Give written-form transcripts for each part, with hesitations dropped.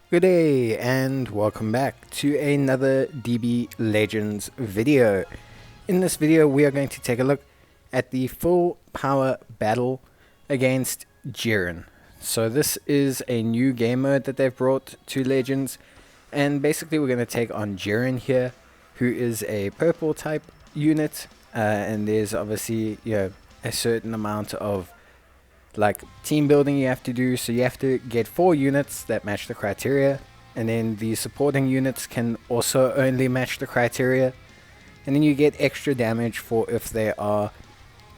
Good day and welcome back to another DB Legends video. In this video we are going to take a look at the full power battle against Jiren. So this is a new game mode that they've brought to Legends, and basically we're going to take on Jiren here, who is a purple type unit, and there's obviously a certain amount of like team building you have to do. So you have to get 4 units that match the criteria, and then the supporting units can also only match the criteria, and then you get extra damage for if they are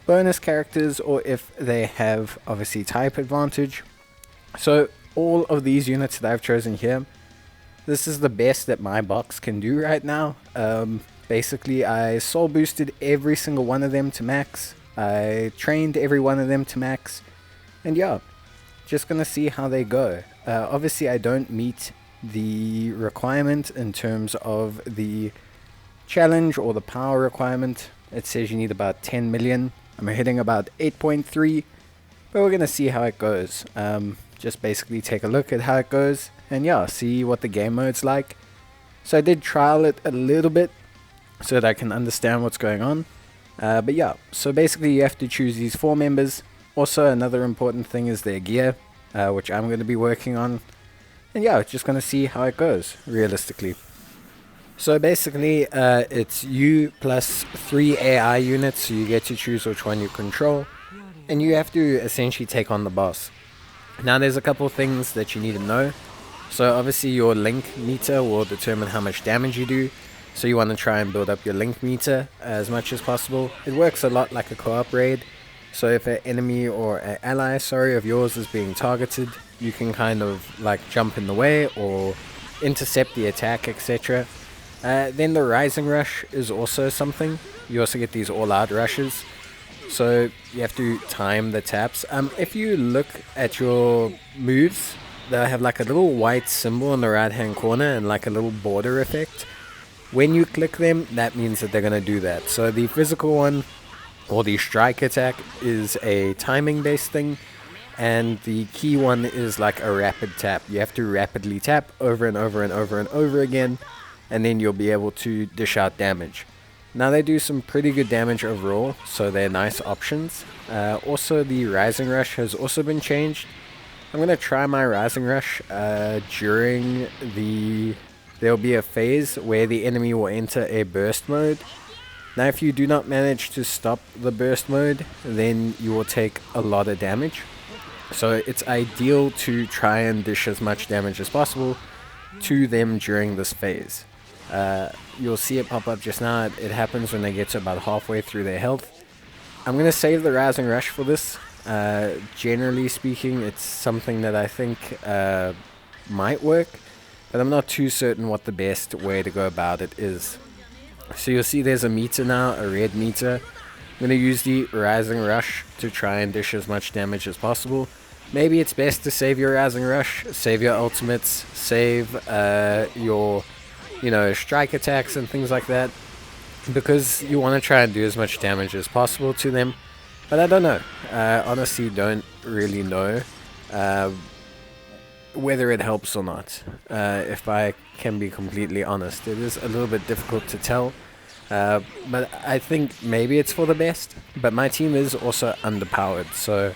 bonus characters or if they have obviously type advantage. So all of these units that I've chosen here, this is the best that my box can do right now. Basically I soul boosted every single one of them to max, I trained every one of them to max, and yeah, just gonna see how they go. Obviously I don't meet the requirement in terms of the challenge or the power requirement. It says you need about 10 million. I'm hitting about 8.3, but we're gonna see how it goes. Just basically take a look at how it goes and yeah, see what the game mode's like. So I did trial it a little bit so that I can understand what's going on. But yeah, so basically you have to choose these 4 members. Also, another important thing is their gear, which I'm going to be working on. And yeah, just going to see how it goes, realistically. So basically, it's you plus 3 AI units, so you get to choose which one you control. And you have to essentially take on the boss. Now, there's a couple things that you need to know. So obviously, your link meter will determine how much damage you do. So you want to try and build up your link meter as much as possible. It works a lot like a co-op raid. So if an enemy or an ally, of yours is being targeted, you can kind of like jump in the way or intercept the attack, etc. Then the Rising Rush is also something. You also get these all-out rushes. So you have to time the taps. If you look at your moves, they'll have like a little white symbol in the right-hand corner and like a little border effect. When you click them, that means that they're going to do that. So the physical one, or the strike attack, is a timing based thing, and the key one is like a rapid tap. You have to rapidly tap over and over and over and over again, and then you'll be able to dish out damage. Now they do some pretty good damage overall, so they're nice options. Also the Rising Rush has also been changed. I'm going to try my Rising Rush during there'll be a phase where the enemy will enter a burst mode. Now if you do not manage to stop the burst mode, then you will take a lot of damage. So it's ideal to try and dish as much damage as possible to them during this phase. You'll see it pop up just now. It happens when they get to about halfway through their health. I'm going to save the Rising Rush for this. Generally speaking, it's something that I think might work, but I'm not too certain what the best way to go about it is. So you'll see there's a meter now, a red meter. I'm going to use the Rising Rush to try and dish as much damage as possible. Maybe it's best to save your Rising Rush, save your ultimates, save your strike attacks and things like that, because you want to try and do as much damage as possible to them. But I don't know. Honestly, don't really know whether it helps or not. If I can be completely honest, it is a little bit difficult to tell, but I think maybe it's for the best. But my team is also underpowered, so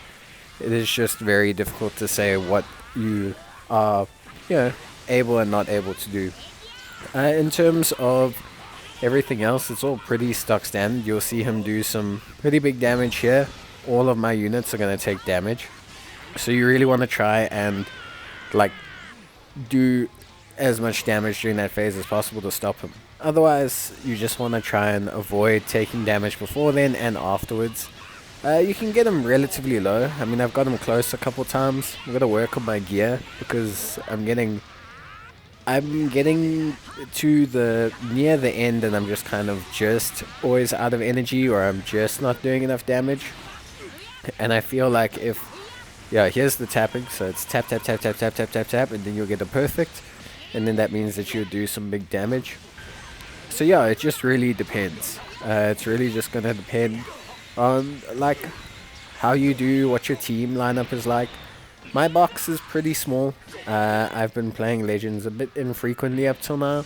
it is just very difficult to say what you are able and not able to do. In terms of everything else, it's all pretty stock standard. You'll see him do some pretty big damage here. All of my units are going to take damage, so you really want to try and do as much damage during that phase as possible to stop him. Otherwise, you just want to try and avoid taking damage before then and afterwards. You can get him relatively low. I mean, I've got him close a couple times. I'm going to work on my gear because I'm getting to the near the end and I'm just kind of always out of energy, or I'm just not doing enough damage. And I feel like here's the tapping, so it's tap, tap, tap, tap, tap, tap, tap, tap, and then you'll get a perfect, and then that means that you'll do some big damage. So yeah, it just really depends. It's really just going to depend on how you do, what your team lineup is like. My box is pretty small. I've been playing Legends a bit infrequently up till now.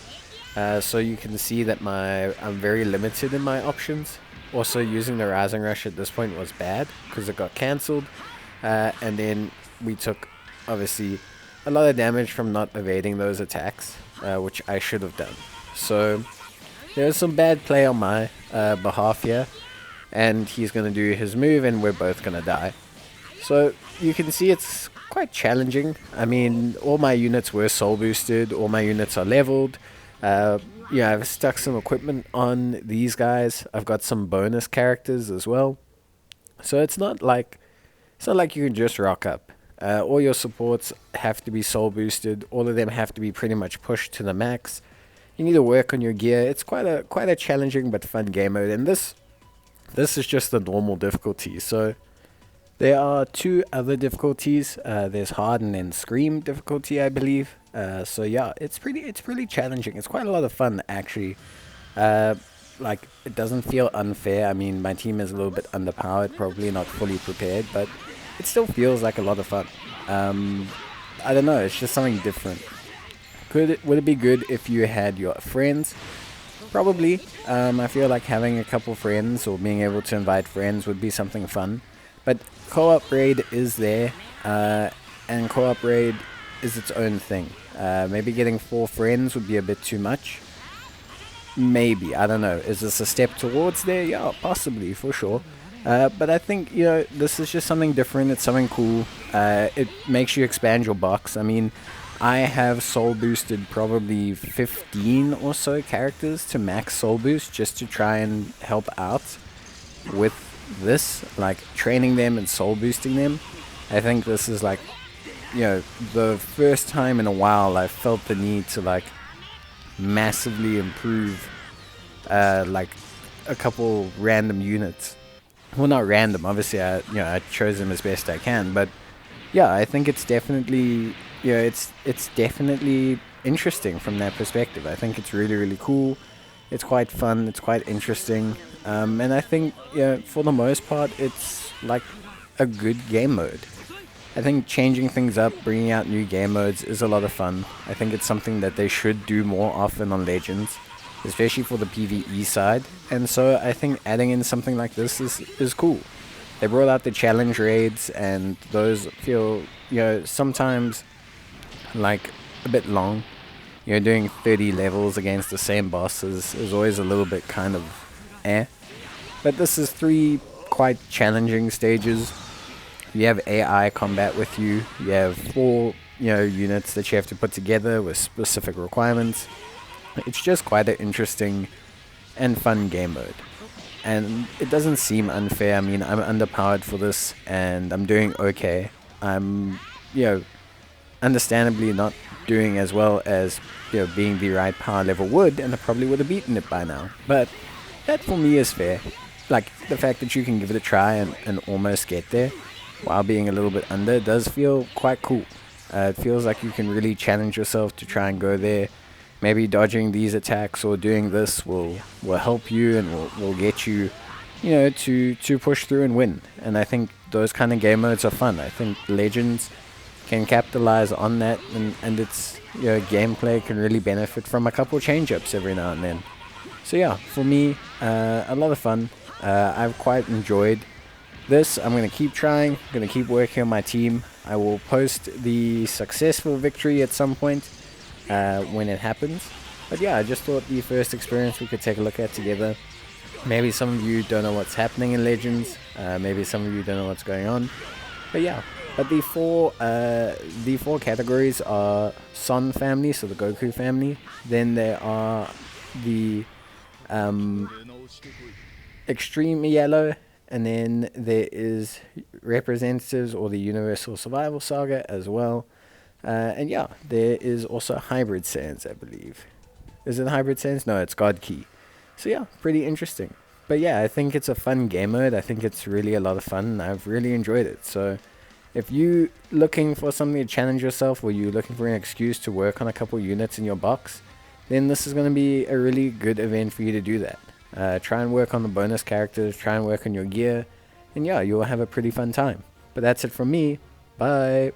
So you can see that I'm very limited in my options. Also, using the Rising Rush at this point was bad because it got cancelled. And then we took, obviously, a lot of damage from not evading those attacks, which I should have done. So there's some bad play on my behalf here. And he's going to do his move and we're both going to die. So you can see it's quite challenging. I mean, all my units were soul boosted, all my units are leveled. Yeah, I've stuck some equipment on these guys. I've got some bonus characters as well. So it's not like you can just rock up. All your supports have to be soul boosted. All of them have to be pretty much pushed to the max. You need to work on your gear. It's quite a challenging but fun game mode, and this is just the normal difficulty. So there are two other difficulties. There's hard and then scream difficulty, I believe. So yeah, it's pretty challenging. It's quite a lot of fun actually. Like, it doesn't feel unfair. I mean, my team is a little bit underpowered, probably not fully prepared, but it still feels like a lot of fun. I don't know, it's just something different. Would it be good if you had your friends? Probably. I feel like having a couple friends or being able to invite friends would be something fun. But co-op raid is there, and co-op raid is its own thing. Maybe getting 4 friends would be a bit too much. Maybe, I don't know. Is this a step towards there? Yeah, possibly, for sure. But I think, this is just something different. It's something cool. It makes you expand your box. I mean, I have soul boosted probably 15 or so characters to max soul boost just to try and help out with this, like training them and soul boosting them. I think this is like, the first time in a while I felt the need to like massively improve like a couple random units. Well, not random, obviously. I chose them as best I can, but yeah, I think it's definitely it's definitely interesting from that perspective. I think it's really, really cool. It's quite fun. It's quite interesting, and I think for the most part, it's like a good game mode. I think changing things up, bringing out new game modes is a lot of fun. I think it's something that they should do more often on Legends, especially for the PvE side. And so I think adding in something like this is cool. They brought out the challenge raids, and those feel, sometimes like a bit long. Doing 30 levels against the same boss is always a little bit kind of But this is 3 quite challenging stages. You have AI combat with you. You have 4, units that you have to put together with specific requirements. It's just quite an interesting and fun game mode. And it doesn't seem unfair. I mean, I'm underpowered for this, and I'm doing okay. I'm, understandably not doing as well as, being the right power level would, and I probably would have beaten it by now. But that for me is fair. Like, the fact that you can give it a try and almost get there while being a little bit under does feel quite cool. It feels like you can really challenge yourself to try and go there. Maybe dodging these attacks or doing this will help you and will get you, to push through and win. And I think those kind of game modes are fun. I think Legends can capitalize on that, and its gameplay can really benefit from a couple change-ups every now and then. So yeah, for me, a lot of fun. I've quite enjoyed this. I'm going to keep trying. I'm going to keep working on my team. I will post the successful victory at some point when it happens. But yeah, I just thought the first experience we could take a look at together. Maybe some of you don't know what's happening in Legends. Maybe some of you don't know what's going on. But yeah, but the four categories are Son family, so the Goku family. Then there are the Extreme Yellow, and then there is Representatives or the Universal Survival Saga as well. And yeah, there is also Hybrid Sans, I believe. Is it Hybrid Sans? No, it's God Key. So yeah, pretty interesting. But yeah, I think it's a fun game mode. I think it's really a lot of fun, and I've really enjoyed it. So if you looking for something to challenge yourself, or you looking for an excuse to work on a couple units in your box, then this is going to be a really good event for you to do that. Try and work on the bonus characters, try and work on your gear, and yeah, you'll have a pretty fun time. But that's it from me. Bye.